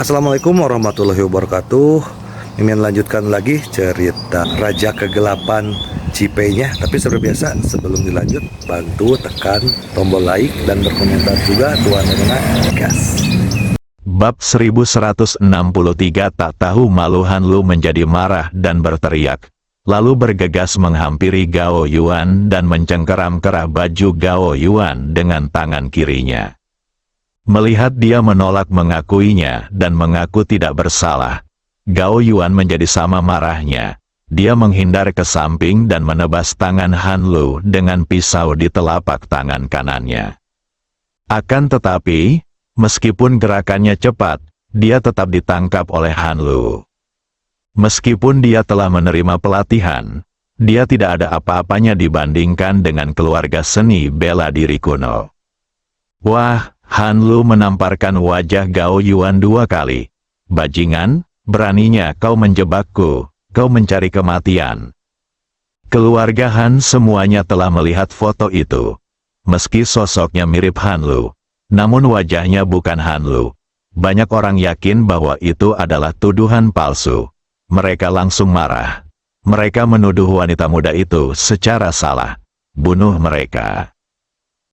Assalamualaikum warahmatullahi wabarakatuh. Mimin lanjutkan lagi cerita Raja Kegelapan Cipenya. Tapi seperti biasa, sebelum dilanjut, bantu tekan tombol like dan berkomentar juga Tuan Rena gas. Bab 1163. Tak tahu malu Han Lu menjadi marah dan berteriak, lalu bergegas menghampiri Gao Yuan dan mencengkeram kerah baju Gao Yuan dengan tangan kirinya. Melihat dia menolak mengakuinya dan mengaku tidak bersalah, Gao Yuan menjadi sama marahnya. Dia menghindar ke samping dan menebas tangan Han Lu dengan pisau di telapak tangan kanannya. Akan tetapi, meskipun gerakannya cepat, dia tetap ditangkap oleh Han Lu. Meskipun dia telah menerima pelatihan, dia tidak ada apa-apanya dibandingkan dengan keluarga seni bela diri kuno. Wah! Han Lu menamparkan wajah Gao Yuan 2 kali. Bajingan, beraninya kau menjebakku, kau mencari kematian. Keluarga Han semuanya telah melihat foto itu. Meski sosoknya mirip Han Lu, namun wajahnya bukan Han Lu. Banyak orang yakin bahwa itu adalah tuduhan palsu. Mereka langsung marah. Mereka menuduh wanita muda itu secara salah. Bunuh mereka.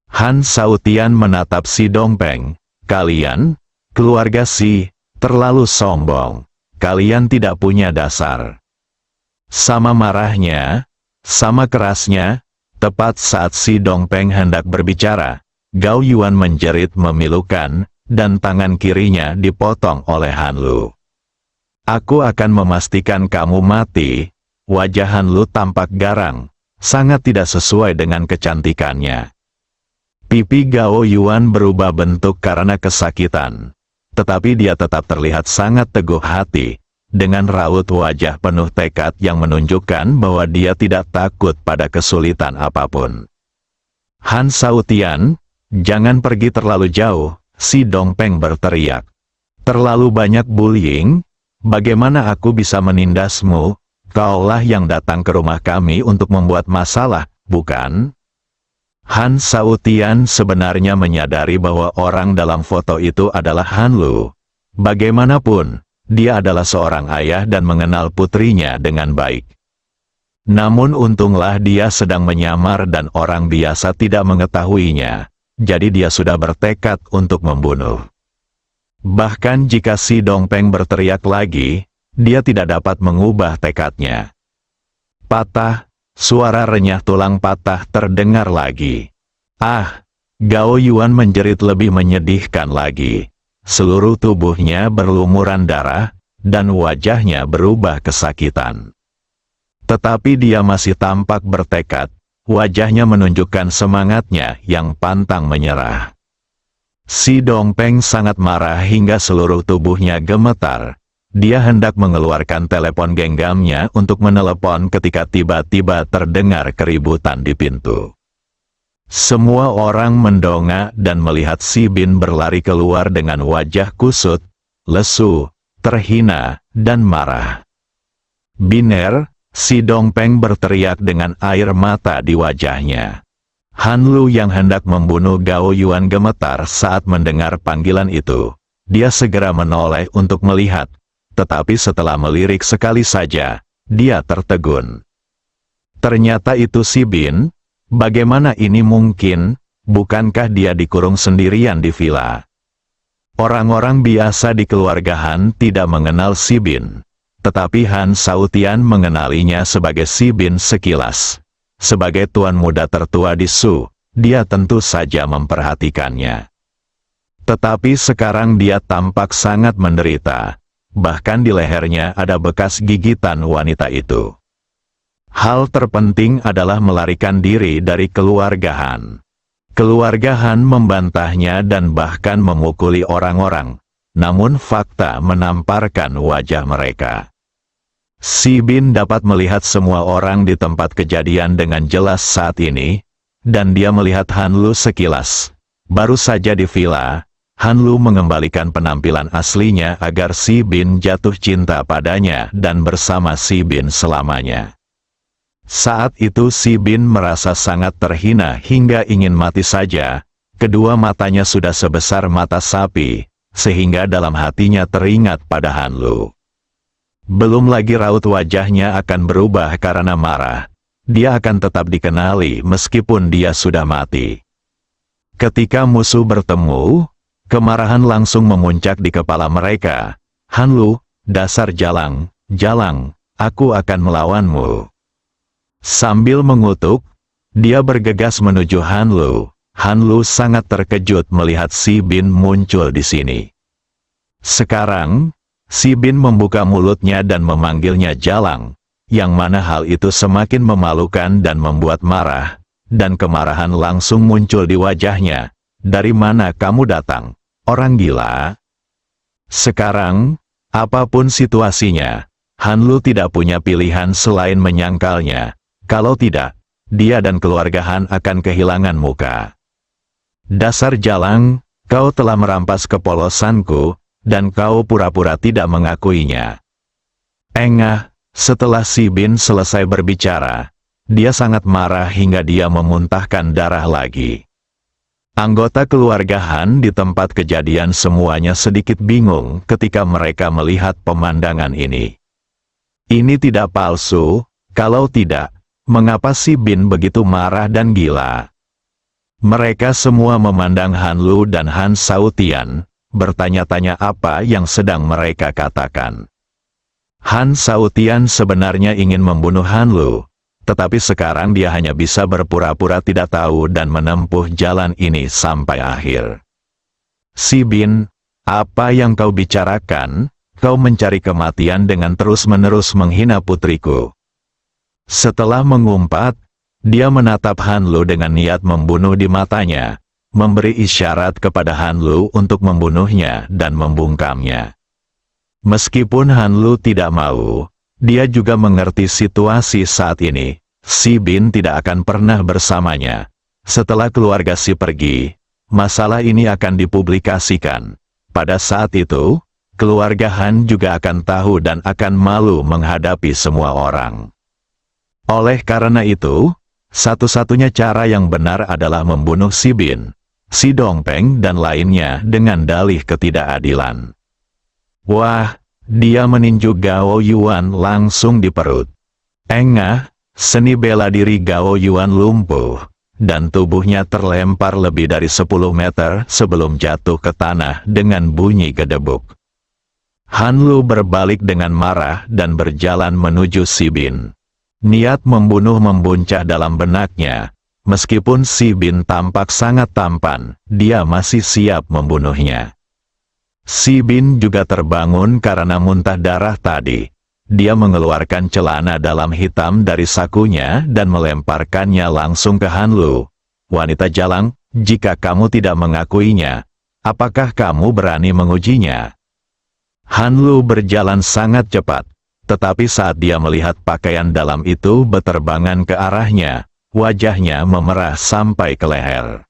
Han Sautian menatap Si Dongpeng. Kalian, keluarga Si, terlalu sombong. Kalian tidak punya dasar. Sama marahnya, sama kerasnya, tepat saat Si Dongpeng hendak berbicara, Gao Yuan menjerit memilukan, dan tangan kirinya dipotong oleh Han Lu. Aku akan memastikan kamu mati. Wajah Han Lu tampak garang, sangat tidak sesuai dengan kecantikannya. Pipi Gao Yuan berubah bentuk karena kesakitan. Tetapi dia tetap terlihat sangat teguh hati, dengan raut wajah penuh tekad yang menunjukkan bahwa dia tidak takut pada kesulitan apapun. Han Sautian, jangan pergi terlalu jauh, Si Dongpeng berteriak. Terlalu banyak bullying? Bagaimana aku bisa menindasmu? Kaulah yang datang ke rumah kami untuk membuat masalah, bukan? Han Sautian sebenarnya menyadari bahwa orang dalam foto itu adalah Han Lu. Bagaimanapun, dia adalah seorang ayah dan mengenal putrinya dengan baik. Namun untunglah dia sedang menyamar dan orang biasa tidak mengetahuinya, jadi dia sudah bertekad untuk membunuh. Bahkan jika Si Dongpeng berteriak lagi, dia tidak dapat mengubah tekadnya. Patah. Suara renyah tulang patah terdengar lagi. Ah! Gao Yuan menjerit lebih menyedihkan lagi. Seluruh tubuhnya berlumuran darah, dan wajahnya berubah kesakitan. Tetapi dia masih tampak bertekad, wajahnya menunjukkan semangatnya yang pantang menyerah. Si Dongpeng sangat marah hingga seluruh tubuhnya gemetar. Dia hendak mengeluarkan telepon genggamnya untuk menelepon ketika tiba-tiba terdengar keributan di pintu. Semua orang mendongak dan melihat Si Bin berlari keluar dengan wajah kusut, lesu, terhina, dan marah. Biner, Si Dongpeng berteriak dengan air mata di wajahnya. Han Lu yang hendak membunuh Gao Yuan gemetar saat mendengar panggilan itu. Dia segera menoleh untuk melihat. Tetapi setelah melirik sekali saja, dia tertegun. Ternyata itu Si Bin. Bagaimana ini mungkin? Bukankah dia dikurung sendirian di villa? Orang-orang biasa di keluarga Han tidak mengenal Si Bin. Tetapi Han Sautian mengenalinya sebagai Si Bin sekilas. Sebagai tuan muda tertua di Su, dia tentu saja memperhatikannya. Tetapi sekarang dia tampak sangat menderita. Bahkan di lehernya ada bekas gigitan wanita itu. Hal terpenting adalah melarikan diri dari keluarga Han. Keluarga Han membantahnya dan bahkan memukuli orang-orang. Namun fakta menamparkan wajah mereka. Si Bin dapat melihat semua orang di tempat kejadian dengan jelas saat ini, dan dia melihat Han Lu sekilas. Baru saja di villa, Han Lu mengembalikan penampilan aslinya agar Si Bin jatuh cinta padanya dan bersama Si Bin selamanya. Saat itu Si Bin merasa sangat terhina hingga ingin mati saja. Kedua matanya sudah sebesar mata sapi, sehingga dalam hatinya teringat pada Han Lu. Belum lagi raut wajahnya akan berubah karena marah. Dia akan tetap dikenali meskipun dia sudah mati. Ketika musuh bertemu, kemarahan langsung memuncak di kepala mereka. Han Lu, dasar jalang, aku akan melawanmu. Sambil mengutuk, dia bergegas menuju Han Lu. Han Lu sangat terkejut melihat Si Bin muncul di sini. Sekarang, Si Bin membuka mulutnya dan memanggilnya jalang, yang mana hal itu semakin memalukan dan membuat marah, dan kemarahan langsung muncul di wajahnya. Dari mana kamu datang, orang gila? Sekarang, apapun situasinya, Han Lu tidak punya pilihan selain menyangkalnya. Kalau tidak, dia dan keluarga Han akan kehilangan muka. Dasar jalang, kau telah merampas kepolosanku, dan kau pura-pura tidak mengakuinya. Engah, setelah Si Bin selesai berbicara, dia sangat marah hingga dia memuntahkan darah lagi. Anggota keluarga Han di tempat kejadian semuanya sedikit bingung ketika mereka melihat pemandangan ini. Ini tidak palsu, kalau tidak, mengapa Si Bin begitu marah dan gila? Mereka semua memandang Han Lu dan Han Shaotian, bertanya-tanya apa yang sedang mereka katakan. Han Shaotian sebenarnya ingin membunuh Han Lu, tetapi sekarang dia hanya bisa berpura-pura tidak tahu dan menempuh jalan ini sampai akhir. Si Bin, apa yang kau bicarakan? Kau mencari kematian dengan terus-menerus menghina putriku. Setelah mengumpat, dia menatap Han Lu dengan niat membunuh di matanya, memberi isyarat kepada Han Lu untuk membunuhnya dan membungkamnya. Meskipun Han Lu tidak mau, dia juga mengerti situasi saat ini. Si Bin tidak akan pernah bersamanya. Setelah keluarga Si pergi, masalah ini akan dipublikasikan. Pada saat itu, keluarga Han juga akan tahu dan akan malu menghadapi semua orang. Oleh karena itu, satu-satunya cara yang benar adalah membunuh Si Bin, Si Dongpeng dan lainnya dengan dalih ketidakadilan. Wah, dia meninju Gao Yuan langsung di perut. Engah, seni bela diri Gao Yuan lumpuh, dan tubuhnya terlempar lebih dari 10 meter sebelum jatuh ke tanah dengan bunyi gedebuk. Han Lu berbalik dengan marah dan berjalan menuju Si Bin. Niat membunuh membuncah dalam benaknya. Meskipun Si Bin tampak sangat tampan, dia masih siap membunuhnya. Si Bin juga terbangun karena muntah darah tadi. Dia mengeluarkan celana dalam hitam dari sakunya dan melemparkannya langsung ke Han Lu. Wanita jalang, jika kamu tidak mengakuinya, apakah kamu berani mengujinya? Han Lu berjalan sangat cepat, tetapi saat dia melihat pakaian dalam itu beterbangan ke arahnya, wajahnya memerah sampai ke leher.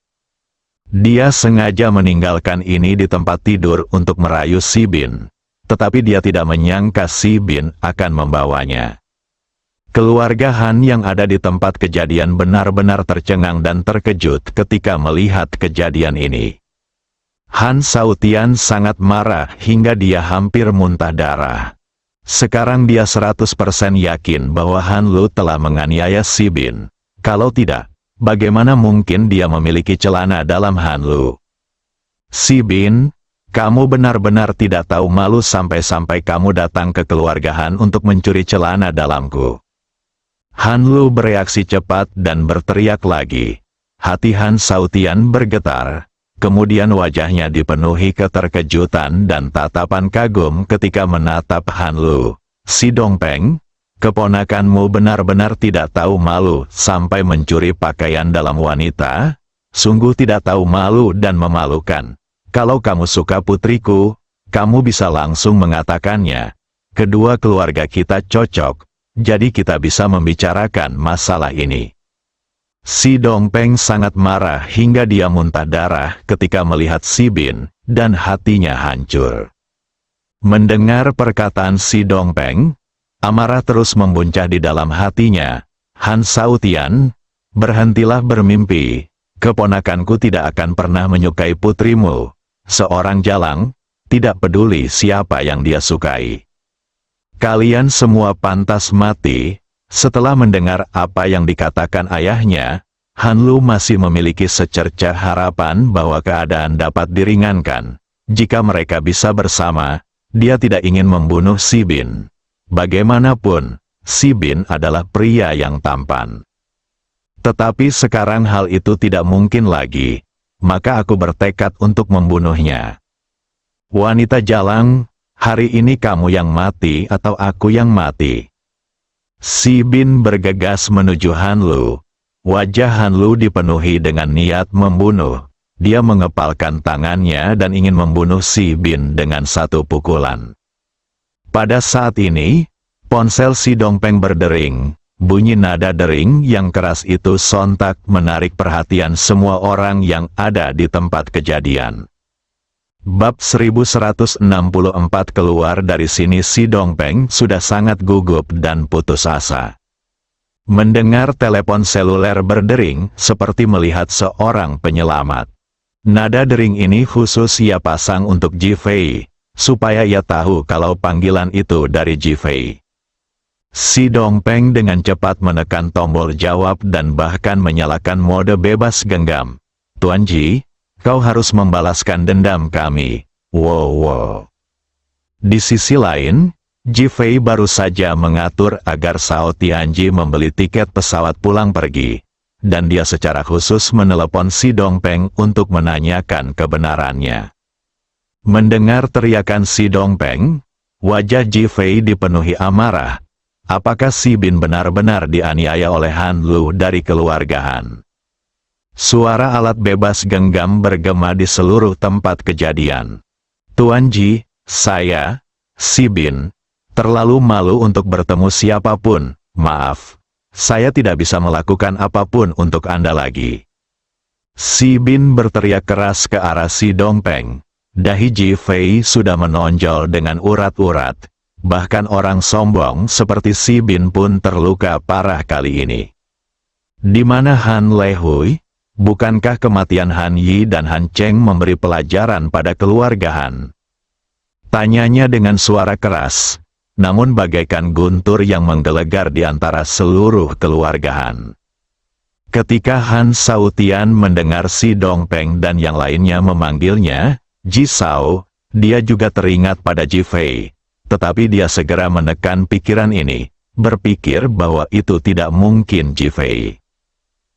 Dia sengaja meninggalkan ini di tempat tidur untuk merayu Si Bin, tetapi dia tidak menyangka Si Bin akan membawanya. Keluarga Han yang ada di tempat kejadian benar-benar tercengang dan terkejut ketika melihat kejadian ini. Han Shaotian sangat marah hingga dia hampir muntah darah. Sekarang dia 100% yakin bahwa Han Lu telah menganiaya Si Bin. Kalau tidak, bagaimana mungkin dia memiliki celana dalam Han Lu? Si Bin, kamu benar-benar tidak tahu malu sampai-sampai kamu datang ke keluarga Han untuk mencuri celana dalamku. Han Lu bereaksi cepat dan berteriak lagi. Hati Han Shaotian bergetar, kemudian wajahnya dipenuhi keterkejutan dan tatapan kagum ketika menatap Han Lu. Si Dongpeng, keponakanmu benar-benar tidak tahu malu sampai mencuri pakaian dalam wanita? Sungguh tidak tahu malu dan memalukan. Kalau kamu suka putriku, kamu bisa langsung mengatakannya. Kedua keluarga kita cocok, jadi kita bisa membicarakan masalah ini. Si Dongpeng sangat marah hingga dia muntah darah ketika melihat Si Bin, dan hatinya hancur. Mendengar perkataan Si Dongpeng, amarah terus membuncah di dalam hatinya. Han Shaotian, berhentilah bermimpi. Keponakanku tidak akan pernah menyukai putrimu. Seorang jalang, tidak peduli siapa yang dia sukai. Kalian semua pantas mati. Setelah mendengar apa yang dikatakan ayahnya, Han Lu masih memiliki secercah harapan bahwa keadaan dapat diringankan. Jika mereka bisa bersama, dia tidak ingin membunuh Si Bin. Bagaimanapun, Si Bin adalah pria yang tampan. Tetapi sekarang hal itu tidak mungkin lagi, maka aku bertekad untuk membunuhnya. Wanita jalang, hari ini kamu yang mati atau aku yang mati? Si Bin bergegas menuju Han Lu. Wajah Han Lu dipenuhi dengan niat membunuh. Dia mengepalkan tangannya dan ingin membunuh Si Bin dengan satu pukulan. Pada saat ini, ponsel Si Dongpeng berdering. Bunyi nada dering yang keras itu sontak menarik perhatian semua orang yang ada di tempat kejadian. Bab 1164 keluar dari sini Si Dongpeng sudah sangat gugup dan putus asa. Mendengar telepon seluler berdering seperti melihat seorang penyelamat. Nada dering ini khusus ia pasang untuk Ji Fei, supaya ia tahu kalau panggilan itu dari Ji Fei. Si Dongpeng dengan cepat menekan tombol jawab dan bahkan menyalakan mode bebas genggam. Tuan Ji, kau harus membalaskan dendam kami. Wow. Di sisi lain, Ji Fei baru saja mengatur agar Sao Tianji membeli tiket pesawat pulang pergi, dan dia secara khusus menelepon Si Dongpeng untuk menanyakan kebenarannya. Mendengar teriakan Si Dongpeng, wajah Ji Fei dipenuhi amarah. Apakah Si Bin benar-benar dianiaya oleh Han Lu dari keluarga Han? Suara alat bebas genggam bergema di seluruh tempat kejadian. Tuan Ji, saya, Si Bin, terlalu malu untuk bertemu siapapun. Maaf, saya tidak bisa melakukan apapun untuk Anda lagi. Si Bin berteriak keras ke arah Si Dongpeng. Dahi Ji Fei sudah menonjol dengan urat-urat. Bahkan orang sombong seperti Si Bin pun terluka parah kali ini. Di mana Han Lehui? Bukankah kematian Han Yi dan Han Cheng memberi pelajaran pada keluarga Han? Tanyanya dengan suara keras, namun bagaikan guntur yang menggelegar di antara seluruh keluarga Han. Ketika Han Shaotian mendengar Si Dongpeng dan yang lainnya memanggilnya Ji Sao, dia juga teringat pada Ji Fei. Tetapi dia segera menekan pikiran ini, berpikir bahwa itu tidak mungkin Ji Fei.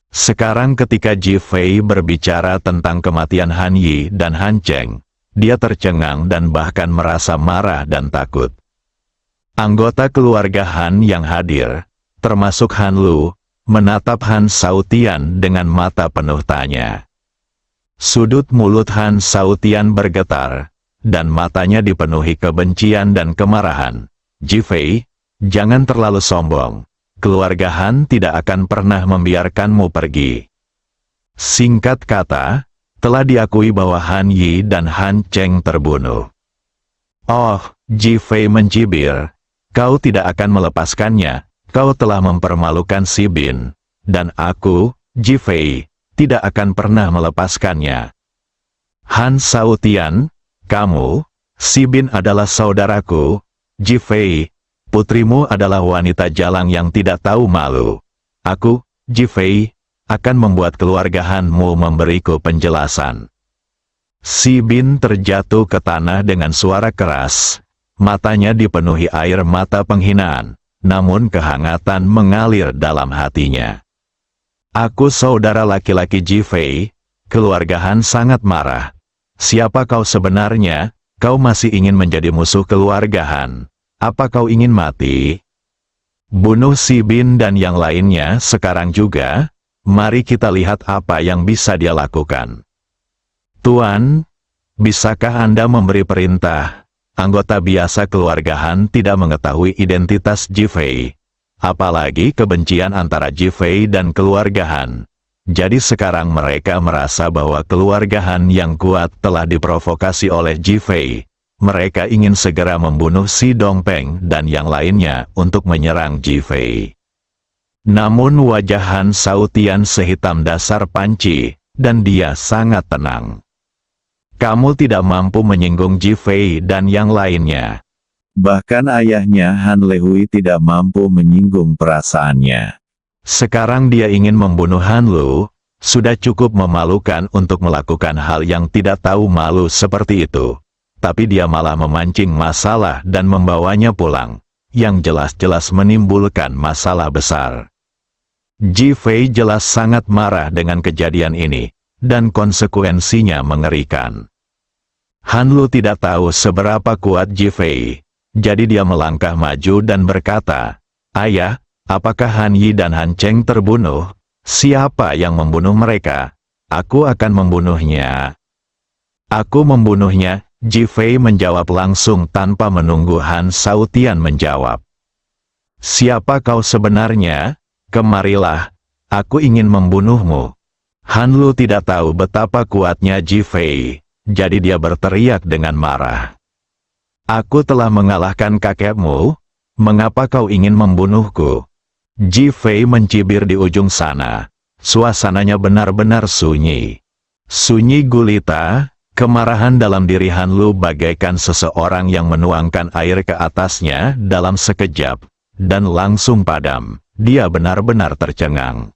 Sekarang ketika Ji Fei berbicara tentang kematian Han Yi dan Han Cheng, dia tercengang dan bahkan merasa marah dan takut. Anggota keluarga Han yang hadir, termasuk Han Lu, menatap Han Shaotian dengan mata penuh tanya. Sudut mulut Han Shaotian bergetar, dan matanya dipenuhi kebencian dan kemarahan. Ji Fei, jangan terlalu sombong. Keluarga Han tidak akan pernah membiarkanmu pergi. Singkat kata, telah diakui bahwa Han Yi dan Han Cheng terbunuh. Oh, Ji Fei mencibir, kau tidak akan melepaskannya, kau telah mempermalukan Si Bin. Dan aku, Ji Fei, tidak akan pernah melepaskannya. Han Shaotian, kamu, Si Bin adalah saudaraku, Ji Fei, putrimu adalah wanita jalang yang tidak tahu malu. Aku, Ji Fei, akan membuat keluarga Hanmu memberiku penjelasan. Si Bin terjatuh ke tanah dengan suara keras. Matanya dipenuhi air mata penghinaan, namun kehangatan mengalir dalam hatinya. Aku saudara laki-laki Ji Fei, keluarga Han sangat marah. Siapa kau sebenarnya? Kau masih ingin menjadi musuh keluarga Han? Apa kau ingin mati? Bunuh Si Bin dan yang lainnya sekarang juga. Mari kita lihat apa yang bisa dia lakukan. Tuan, bisakah Anda memberi perintah? Anggota biasa keluarga Han tidak mengetahui identitas Ji Fei. Apalagi kebencian antara Ji Fei dan keluarga Han. Jadi sekarang mereka merasa bahwa keluarga Han yang kuat telah diprovokasi oleh Ji Fei. Mereka ingin segera membunuh Si Dongpeng dan yang lainnya untuk menyerang Ji Fei. Namun wajah Han Shaotian sehitam dasar panci, dan dia sangat tenang. Kamu tidak mampu menyinggung Ji Fei dan yang lainnya. Bahkan ayahnya Han Lehui tidak mampu menyinggung perasaannya. Sekarang dia ingin membunuh Han Lu. Sudah cukup memalukan untuk melakukan hal yang tidak tahu malu seperti itu. Tapi dia malah memancing masalah dan membawanya pulang, yang jelas-jelas menimbulkan masalah besar. Ji Fei jelas sangat marah dengan kejadian ini, dan konsekuensinya mengerikan. Han Lu tidak tahu seberapa kuat Ji Fei. Jadi dia melangkah maju dan berkata, "Ayah, apakah Han Yi dan Han Cheng terbunuh? Siapa yang membunuh mereka? Aku akan membunuhnya." "Aku membunuhnya," Ji Fei menjawab langsung tanpa menunggu Han Shaotian menjawab. "Siapa kau sebenarnya? Kemarilah, aku ingin membunuhmu." Han Lu tidak tahu betapa kuatnya Ji Fei, jadi dia berteriak dengan marah. "Aku telah mengalahkan kakekmu, mengapa kau ingin membunuhku?" Ji Fei mencibir di ujung sana. Suasananya benar-benar sunyi. Sunyi gulita, kemarahan dalam diri Han Lu bagaikan seseorang yang menuangkan air ke atasnya dalam sekejap, dan langsung padam. Dia benar-benar tercengang.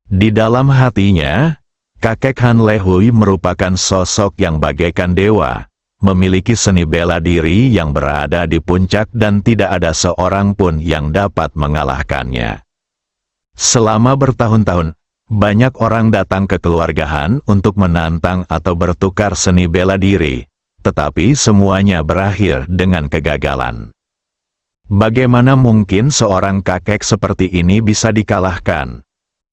Di dalam hatinya, kakek Han Lehui merupakan sosok yang bagaikan dewa, memiliki seni bela diri yang berada di puncak dan tidak ada seorang pun yang dapat mengalahkannya. Selama bertahun-tahun, banyak orang datang ke keluarga Han untuk menantang atau bertukar seni bela diri, tetapi semuanya berakhir dengan kegagalan. Bagaimana mungkin seorang kakek seperti ini bisa dikalahkan?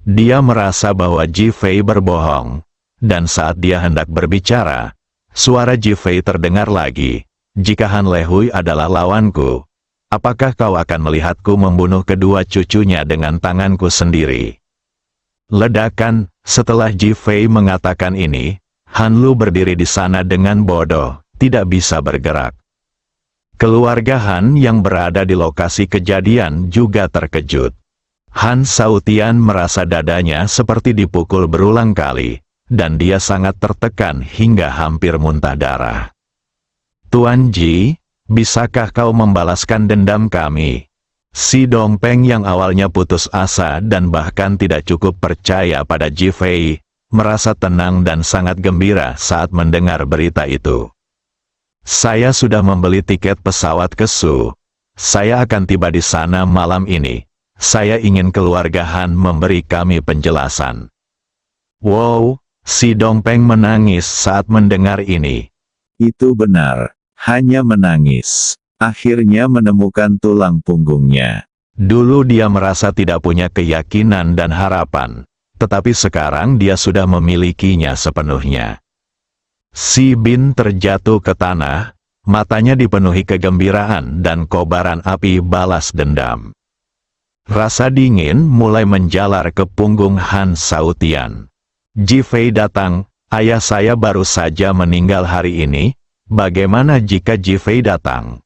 Dia merasa bahwa Ji Fei berbohong, dan saat dia hendak berbicara, suara Ji Fei terdengar lagi. "Jika Han Lehui adalah lawanku, apakah kau akan melihatku membunuh kedua cucunya dengan tanganku sendiri?" Ledakan. Setelah Ji Fei mengatakan ini, Han Lu berdiri di sana dengan bodoh, tidak bisa bergerak. Keluarga Han yang berada di lokasi kejadian juga terkejut. Han Shaotian merasa dadanya seperti dipukul berulang kali, dan dia sangat tertekan hingga hampir muntah darah. "Tuan Ji, bisakah kau membalaskan dendam kami?" Si Dongpeng yang awalnya putus asa dan bahkan tidak cukup percaya pada Ji Fei, merasa tenang dan sangat gembira saat mendengar berita itu. "Saya sudah membeli tiket pesawat ke Su. Saya akan tiba di sana malam ini. Saya ingin keluarga Han memberi kami penjelasan." Wow, si Dongpeng menangis saat mendengar ini. Itu benar, hanya menangis. Akhirnya menemukan tulang punggungnya. Dulu dia merasa tidak punya keyakinan dan harapan, tetapi sekarang dia sudah memilikinya sepenuhnya. Si Bin terjatuh ke tanah, matanya dipenuhi kegembiraan dan kobaran api balas dendam. Rasa dingin mulai menjalar ke punggung Han Shaotian. "Ji Fei datang, ayah saya baru saja meninggal hari ini, bagaimana jika Ji Fei datang?"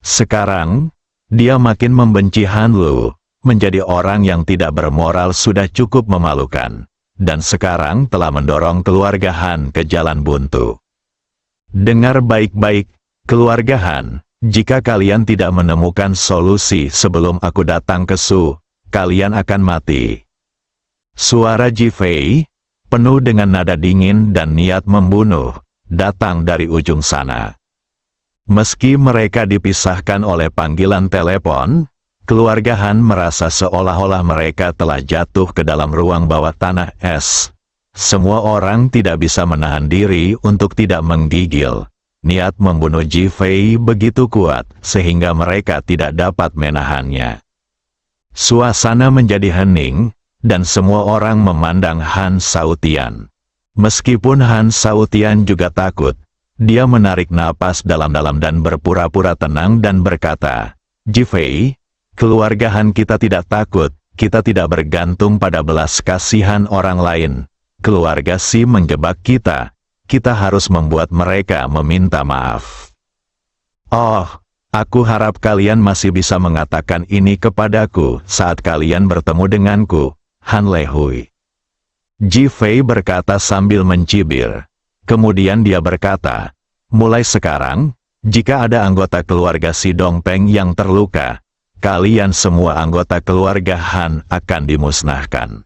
Sekarang, dia makin membenci Han Lu, menjadi orang yang tidak bermoral sudah cukup memalukan, dan sekarang telah mendorong keluarga Han ke jalan buntu. "Dengar baik-baik, keluarga Han, jika kalian tidak menemukan solusi sebelum aku datang ke Su, kalian akan mati." Suara Ji Fei, penuh dengan nada dingin dan niat membunuh, datang dari ujung sana. Meski mereka dipisahkan oleh panggilan telepon, keluarga Han merasa seolah-olah mereka telah jatuh ke dalam ruang bawah tanah es. Semua orang tidak bisa menahan diri untuk tidak menggigil. Niat membunuh Ji Fei begitu kuat sehingga mereka tidak dapat menahannya. Suasana menjadi hening, dan semua orang memandang Han Shaotian. Meskipun Han Shaotian juga takut, dia menarik napas dalam-dalam dan berpura-pura tenang dan berkata, "Ji Fei, keluarga Han kita tidak takut, kita tidak bergantung pada belas kasihan orang lain. Keluarga Si menjebak kita, kita harus membuat mereka meminta maaf." "Oh, aku harap kalian masih bisa mengatakan ini kepadaku saat kalian bertemu denganku, Han Lehui." Ji Fei berkata sambil mencibir. Kemudian dia berkata, mulai sekarang, jika ada anggota keluarga si Dongpeng yang terluka, kalian semua anggota keluarga Han akan dimusnahkan.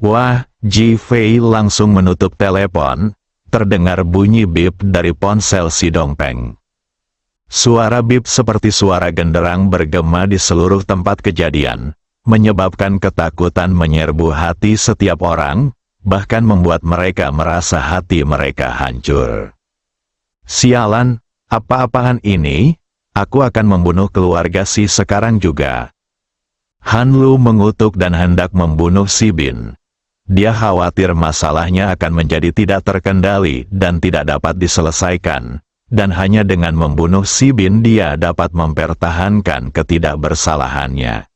Wah, Ji Fei langsung menutup telepon, terdengar bunyi bip dari ponsel si Dongpeng. Suara bip seperti suara genderang bergema di seluruh tempat kejadian, menyebabkan ketakutan menyerbu hati setiap orang, bahkan membuat mereka merasa hati mereka hancur. Sialan, apa-apaan ini? Aku akan membunuh keluarga si sekarang juga. Han Lu mengutuk dan hendak membunuh si Bin. Dia khawatir masalahnya akan menjadi tidak terkendali dan tidak dapat diselesaikan, dan hanya dengan membunuh si Bin dia dapat mempertahankan ketidakbersalahannya.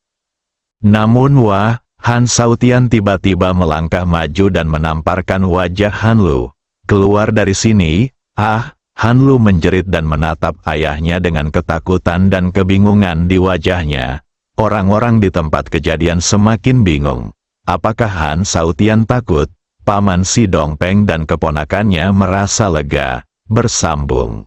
Namun wah, Han Shaotian tiba-tiba melangkah maju dan menamparkan wajah Han Lu. Keluar dari sini, Han Lu menjerit dan menatap ayahnya dengan ketakutan dan kebingungan di wajahnya. Orang-orang di tempat kejadian semakin bingung. Apakah Han Shaotian takut? Paman si Dongpeng dan keponakannya merasa lega, bersambung.